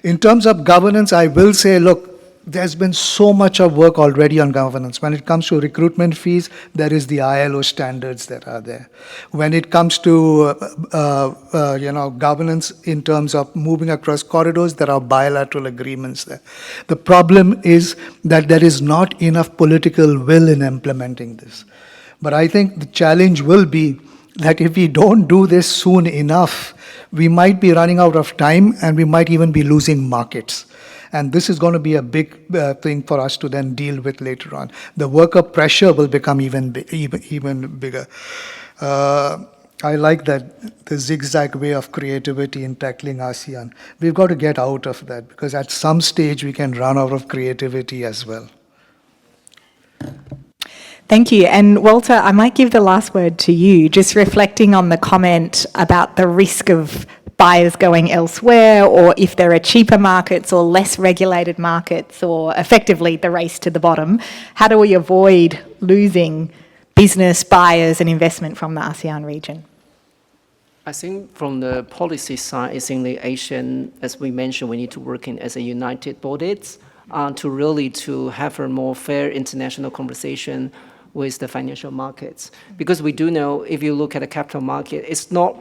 In terms of governance, I will say, look, there's been so much of work already on governance. When it comes to recruitment fees, there is the ILO standards that are there. When it comes to governance in terms of moving across corridors, there are bilateral agreements there. The problem is that there is not enough political will in implementing this. But I think the challenge will be that if we don't do this soon enough, we might be running out of time and we might even be losing markets. And this is going to be a big thing for us to then deal with later on. The worker pressure will become even bigger. I like that the zigzag way of creativity in tackling ASEAN. We've got to get out of that because at some stage we can run out of creativity as well. Thank you. And Walter, I might give the last word to you, just reflecting on the comment about the risk of buyers going elsewhere, or if there are cheaper markets or less regulated markets, or effectively the race to the bottom. How do we avoid losing business, buyers and investment from the ASEAN region? I think from the policy side, I think the Asian, as we mentioned, we need to work in as a united bodies to have a more fair international conversation with the financial markets. Because we do know, if you look at the capital market, it's not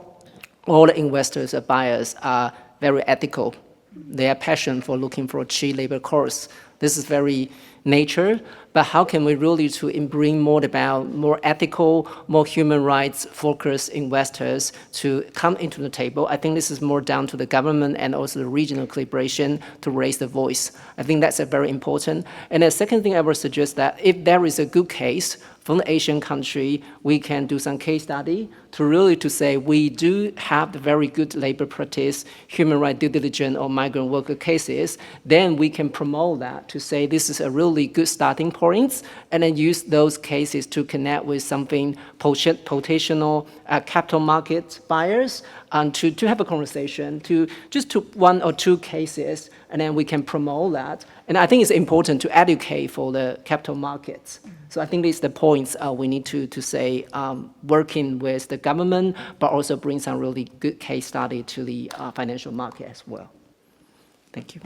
all the investors or buyers are very ethical. They have passion for looking for a cheap labor cost. This is very nature, but how can we really bring more about more ethical, more human rights focused investors to come into the table? I think this is more down to the government and also the regional collaboration to raise the voice. I think that's a very important. And the second thing I would suggest that if there is a good case from the Asian country, we can do some case study to say we do have the very good labor practice, human rights due diligence or migrant worker cases, then we can promote that to say this is a really good starting point, and then use those cases to connect with something potential capital market buyers and to have a conversation, to just to one or two cases, and then we can promote that. And I think it's important to educate for the capital markets. So I think these are the points we need to say, working with the government, but also bring some really good case study to the financial market as well. Thank you.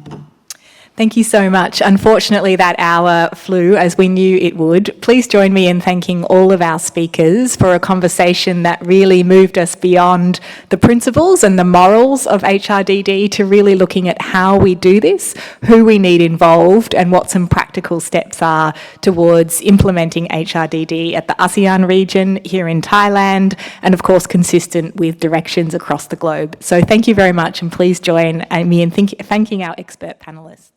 Thank you so much. Unfortunately, that hour flew as we knew it would. Please join me in thanking all of our speakers for a conversation that really moved us beyond the principles and the morals of HRDD to really looking at how we do this, who we need involved, and what some practical steps are towards implementing HRDD at the ASEAN region here in Thailand, and of course consistent with directions across the globe. So thank you very much, and please join me in thanking our expert panellists.